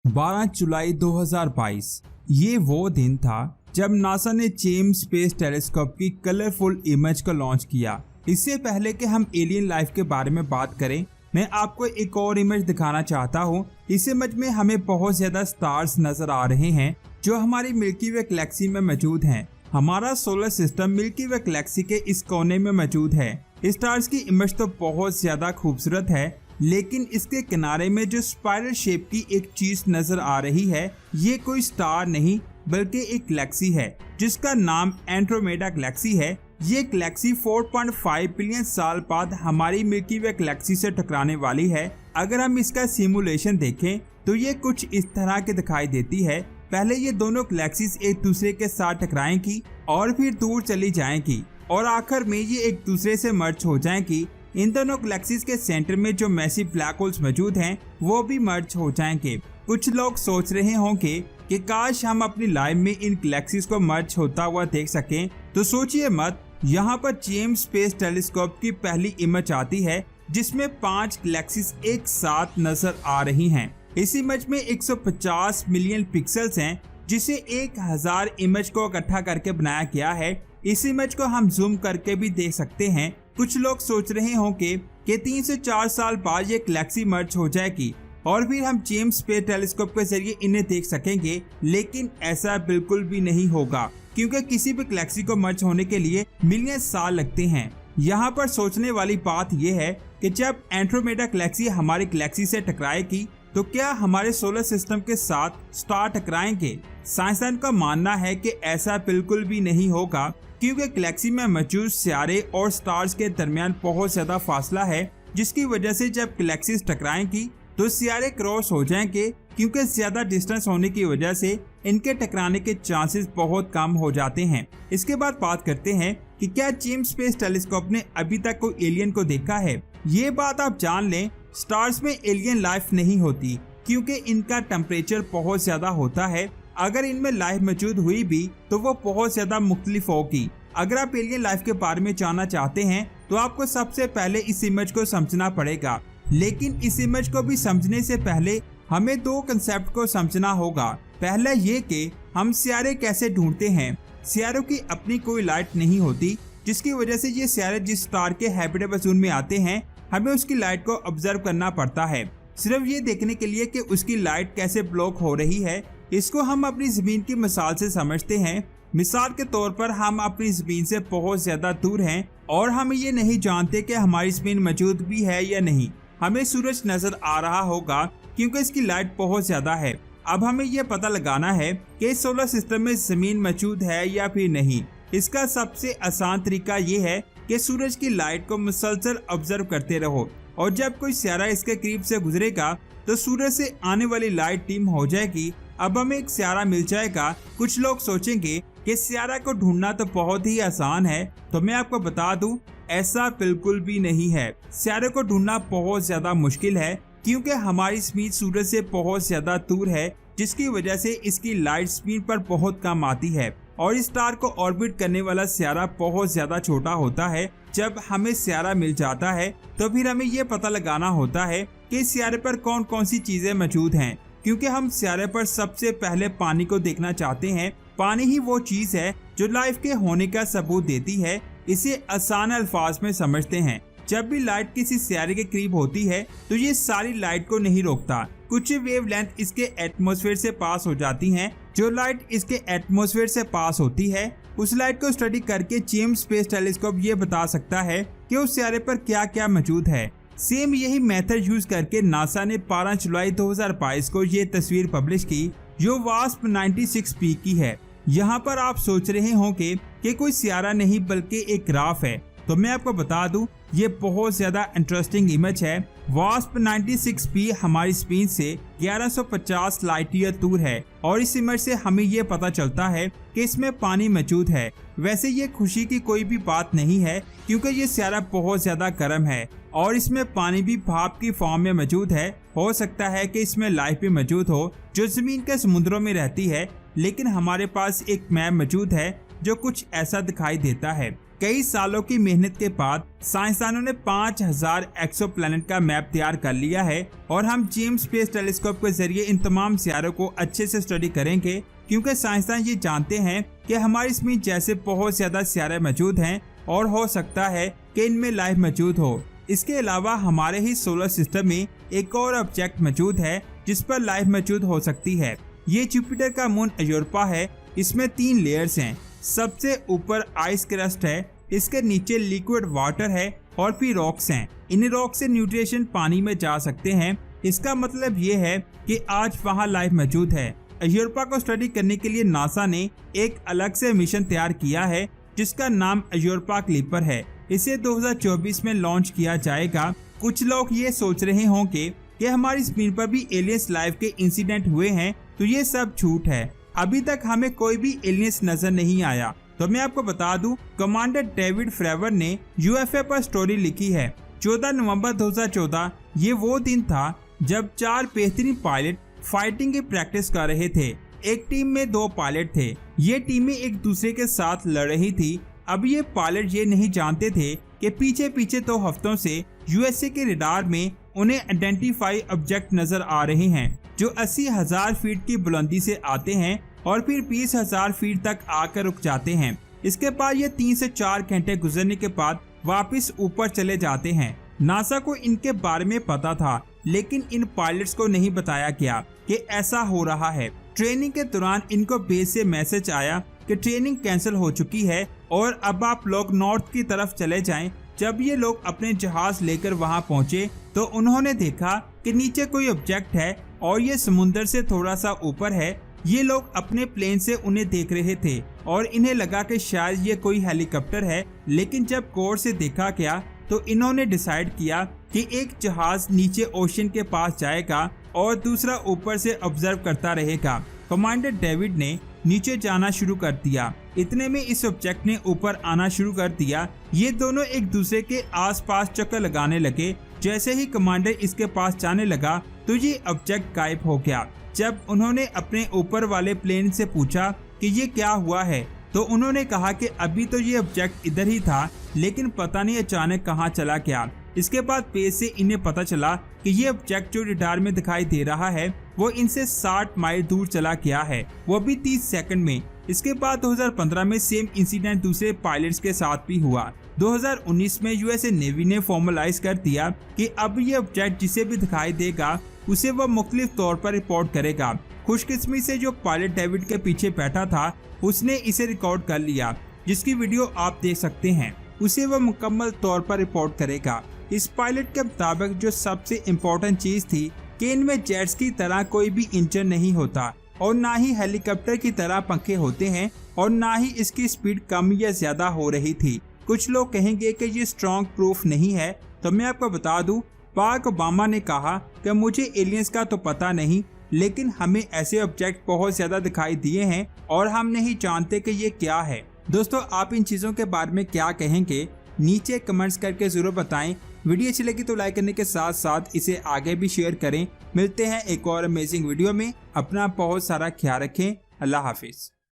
12 जुलाई 2022 ये वो दिन था जब नासा ने जेम्स स्पेस टेलीस्कोप की कलरफुल इमेज को लॉन्च किया। इससे पहले कि हम एलियन लाइफ के बारे में बात करें, मैं आपको एक और इमेज दिखाना चाहता हूँ। इस इमेज में हमें बहुत ज्यादा स्टार्स नजर आ रहे हैं जो हमारी मिल्की वे गैलेक्सी में मौजूद हैं। हमारा सोलर सिस्टम मिल्की वे गैलेक्सी के इस कोने में मौजूद है। स्टार्स की इमेज तो बहुत ज्यादा खूबसूरत है, लेकिन इसके किनारे में जो स्पाइरल शेप की एक चीज नजर आ रही है, ये कोई स्टार नहीं बल्कि एक गैलेक्सी है जिसका नाम एंड्रोमेडा गैलेक्सी है। ये गैलेक्सी 4.5 बिलियन साल बाद हमारी मिल्की वे गैलेक्सी से टकराने वाली है। अगर हम इसका सिमुलेशन देखें तो ये कुछ इस तरह की दिखाई देती है। पहले ये दोनों गैलेक्सीज एक दूसरे के साथ टकराएंगी और फिर दूर चली जाएंगी और आखिर में ये एक दूसरे से मर्ज हो जाएंगी। इन दोनों गैलेक्सीज के सेंटर में जो मैसिव ब्लैक होल्स मौजूद हैं वो भी मर्ज हो जाएंगे। कुछ लोग सोच रहे होंगे कि काश हम अपनी लाइफ में इन गैलेक्सीज को मर्ज होता हुआ देख सकें, तो सोचिए मत। यहाँ पर जेम्स स्पेस टेलीस्कोप की पहली इमेज आती है जिसमें 5 गैलेक्सीज एक साथ नजर आ रही हैं। इस इमेज में 150 मिलियन पिक्सल्स हैं जिसे 1000 इमेज को इकट्ठा करके बनाया गया है। इस इमेज को हम जूम करके भी देख सकते हैं। कुछ लोग सोच रहे होंगे कि 3 से 4 साल बाद ये गैलेक्सी मर्ज हो जाएगी और फिर हम जेम्स स्पेस टेलीस्कोप के जरिए इन्हें देख सकेंगे, लेकिन ऐसा बिल्कुल भी नहीं होगा क्योंकि किसी भी गैलेक्सी को मर्ज होने के लिए मिलियन साल लगते हैं। यहाँ पर सोचने वाली बात यह है कि जब एंड्रोमेडा गैलेक्सी हमारी गैलेक्सी से टकराएगी तो क्या हमारे सोलर सिस्टम के साथ स्टार टकराएंगे? साइंसदान का मानना है कि ऐसा बिल्कुल भी नहीं होगा क्योंकि गैलेक्सी में मौजूद सितारे और स्टार्स के दरमियान बहुत ज्यादा फासला है, जिसकी वजह से जब गैलेक्सीज टकराएंगी तो सितारे क्रॉस हो जाएंगे। क्योंकि ज्यादा डिस्टेंस होने की वजह से इनके टकराने के चांसेस बहुत कम हो जाते हैं। इसके बाद बात करते हैं कि क्या जेम्स स्पेस टेलीस्कोप ने अभी तक कोई एलियन को देखा है। ये बात आप जान लें, स्टार्स में एलियन लाइफ नहीं होती क्योंकि इनका टेम्परेचर बहुत ज्यादा होता है। अगर इनमें लाइफ मौजूद हुई भी तो वो बहुत ज्यादा मुख्तलिफ होगी। अगर आप एलियन लाइफ के बारे में जानना चाहते हैं तो आपको सबसे पहले इस इमेज को समझना पड़ेगा, लेकिन इस इमेज को भी समझने से पहले हमें 2 कंसेप्ट को समझना होगा। पहला ये कि हम सितारे कैसे ढूंढते हैं। सितारों की अपनी कोई लाइट नहीं होती, जिसकी वजह से ये सितारे जिस स्टार के हैबिटेबल जोन में आते हैं हमें उसकी लाइट को ऑब्जर्व करना पड़ता है, सिर्फ ये देखने के लिए कि उसकी लाइट कैसे ब्लॉक हो रही है। इसको हम अपनी जमीन की मिसाल से समझते हैं। मिसाल के तौर पर हम अपनी जमीन से बहुत ज्यादा दूर हैं और हम ये नहीं जानते कि हमारी जमीन मौजूद भी है या नहीं। हमें सूरज नजर आ रहा होगा क्योंकि इसकी लाइट बहुत ज्यादा है। अब हमें यह पता लगाना है कि सोलर सिस्टम में जमीन मौजूद है या फिर नहीं। इसका सबसे आसान तरीका ये है कि सूरज की लाइट को मुसलसल ऑब्जर्व करते रहो और जब कोई सितारा इसके करीब से गुजरेगा तो सूरज से आने वाली लाइट डिम हो जाएगी। अब हमें एक सितारा मिल जाएगा। कुछ लोग सोचेंगे कि सितारा को ढूंढना तो बहुत ही आसान है, तो मैं आपको बता दूं ऐसा बिल्कुल भी नहीं है। सितारे को ढूंढना बहुत ज्यादा मुश्किल है क्योंकि हमारी स्पीड सूरज से बहुत ज्यादा दूर है, जिसकी वजह से इसकी लाइट स्पीड पर बहुत कम आती है और इस स्टार को ऑर्बिट करने वाला सितारा बहुत ज्यादा छोटा होता है। जब हमें सितारा मिल जाता है तो फिर हमें ये पता लगाना होता है कि इस सितारे पर कौन कौन सी चीजें मौजूद हैं, क्योंकि हम सितारे पर सबसे पहले पानी को देखना चाहते हैं। पानी ही वो चीज है जो लाइफ के होने का सबूत देती है। इसे आसान अल्फाज में समझते हैं। जब भी लाइट किसी सितारे के करीब होती है तो ये सारी लाइट को नहीं रोकता। कुछ वेवलेंथ इसके एटमॉस्फेयर से पास हो जाती हैं। जो लाइट इसके एटमॉस्फेयर से पास होती है उस लाइट को स्टडी करके जेम्स स्पेस टेलीस्कोप ये बता सकता है कि उस सितारे पर क्या क्या मौजूद है। सेम यही मेथड यूज करके नासा ने 12 जुलाई 2022 को ये तस्वीर पब्लिश की जो वास्प 96P की है। यहाँ पर आप सोच रहे होंगे कि कोई सितारा नहीं बल्कि एक ग्राफ है, तो मैं आपको बता दूं ये बहुत ज्यादा इंटरेस्टिंग इमेज है। वास्प 96P हमारी स्क्रीन से 1150 लाइट ईयर दूर है और इस इमेज से हमें ये पता चलता है कि इसमें पानी मौजूद है। वैसे ये खुशी की कोई भी बात नहीं है क्योंकि ये सितारा बहुत ज्यादा गर्म है और इसमें पानी भी भाप की फॉर्म में मौजूद है। हो सकता है कि इसमें लाइफ भी मौजूद हो जो जमीन के समुद्रों में रहती है, लेकिन हमारे पास एक मैप मौजूद है जो कुछ ऐसा दिखाई देता है। कई सालों की मेहनत के बाद साइंसदानों ने 5000 एक्सोप्लैनेट का मैप तैयार कर लिया है और हम जेम्स स्पेस टेलीस्कोप के जरिए इन तमाम सितारों को अच्छे से स्टडी करेंगे, क्योंकि साइंसदान ये जानते हैं कि हमारी ज़मीन जैसे बहुत ज्यादा सितारे मौजूद हैं और हो सकता है कि इनमें लाइफ मौजूद हो। इसके अलावा हमारे ही सोलर सिस्टम में एक और ऑब्जेक्ट मौजूद है जिस पर लाइफ मौजूद हो सकती है। ये जुपिटर का मून यूरोपा है। इसमें 3 लेयर्स हैं। सबसे ऊपर आइस क्रस्ट है, इसके नीचे लिक्विड वाटर है और फिर रॉक्स हैं। इन रॉक से न्यूट्रिशन पानी में जा सकते हैं। इसका मतलब ये है कि आज वहाँ लाइफ मौजूद है। यूरोपा को स्टडी करने के लिए नासा ने एक अलग से मिशन तैयार किया है जिसका नाम यूरोपा क्लिपर है। इसे 2024 में लॉन्च किया जाएगा। कुछ लोग ये सोच रहे होंगे कि हमारी ज़मीन पर भी एलियंस लाइफ के इंसिडेंट हुए हैं, तो ये सब झूठ है। अभी तक हमें कोई भी एलियंस नजर नहीं आया। तो मैं आपको बता दूं, कमांडर डेविड फ्रेवर ने यूएफए पर स्टोरी लिखी है। 14 नवंबर 2014 ये वो दिन था जब 4 बेहतरीन पायलट फाइटिंग की प्रैक्टिस कर रहे थे। एक टीम में 2 पायलट थे। ये टीमें एक दूसरे के साथ लड़ रही थी। अब ये पायलट ये नहीं जानते थे कि पीछे पीछे 2 हफ्तों से यूएसए के रडार में उन्हें आइडेंटिफाई ऑब्जेक्ट नजर आ रहे हैं जो 80,000 फीट की बुलंदी से आते हैं और फिर 20,000 फीट तक आकर रुक जाते हैं। इसके बाद ये 3 से 4 घंटे गुजरने के बाद वापस ऊपर चले जाते हैं। नासा को इनके बारे में पता था, लेकिन इन पायलट्स को नहीं बताया गया कि ऐसा हो रहा है। ट्रेनिंग के दौरान इनको बेस से मैसेज आया कि ट्रेनिंग कैंसिल हो चुकी है और अब आप लोग नॉर्थ की तरफ चले जाएं। जब ये लोग अपने जहाज लेकर वहां पहुंचे तो उन्होंने देखा कि नीचे कोई ऑब्जेक्ट है और ये समुद्र से थोड़ा सा ऊपर है। ये लोग अपने प्लेन से उन्हें देख रहे थे और इन्हें लगा कि शायद ये कोई हेलीकॉप्टर है, लेकिन जब गौर से देखा गया तो इन्होंने डिसाइड किया कि एक जहाज नीचे ओशन के पास जाएगा और दूसरा ऊपर से ऑब्जर्व करता रहेगा। कमांडर डेविड ने नीचे जाना शुरू कर दिया। इतने में इस ऑब्जेक्ट ने ऊपर आना शुरू कर दिया। ये दोनों एक दूसरे के आसपास चक्कर लगाने लगे। जैसे ही कमांडर इसके पास जाने लगा तो ये ऑब्जेक्ट गायब हो गया। जब उन्होंने अपने ऊपर वाले प्लेन से पूछा कि ये क्या हुआ है, तो उन्होंने कहा कि अभी तो ये ऑब्जेक्ट इधर ही था, लेकिन पता नहीं अचानक कहाँ चला गया। इसके बाद पेज से इन्हें पता चला कि ये ऑब्जेक्ट जो रडार में दिखाई दे रहा है वो इनसे 60 माइल दूर चला गया है, वो भी 30 सेकंड में। इसके बाद 2015 में सेम इंसिडेंट दूसरे पायलट्स के साथ भी हुआ। 2019 में यूएसए नेवी ने फॉर्मलाइज कर दिया कि अब ये ऑब्जेक्ट जिसे भी दिखाई देगा उसे वह मुख्तलिफ तौर पर रिपोर्ट करेगा। खुशकिस्मती से जो पायलट डेविड के पीछे बैठा था उसने इसे रिकॉर्ड कर लिया, जिसकी वीडियो आप देख सकते हैं। उसे वह मुकम्मल तौर पर रिपोर्ट करेगा। इस पायलट के मुताबिक जो सबसे इम्पोर्टेंट चीज थी कि इनमें जेट्स की तरह कोई भी इंजन नहीं होता और ना ही हेलीकॉप्टर की तरह पंखे होते हैं और ना ही इसकी स्पीड कम या ज्यादा हो रही थी। कुछ लोग कहेंगे कि ये स्ट्रॉन्ग प्रूफ नहीं है, तो मैं आपको बता दूं, बाराक ओबामा ने कहा कि मुझे एलियंस का तो पता नहीं, लेकिन हमें ऐसे ऑब्जेक्ट बहुत ज्यादा दिखाई दिए हैं और हम नहीं जानते कि ये क्या है। दोस्तों, आप इन चीजों के बारे में क्या कहेंगे? नीचे कमेंट्स करके जरूर बताएं। वीडियो अच्छी लगी तो लाइक करने के साथ साथ इसे आगे भी शेयर करें। मिलते हैं एक और अमेजिंग वीडियो में। अपना बहुत सारा ख्याल रखें। अल्लाह हाफिज।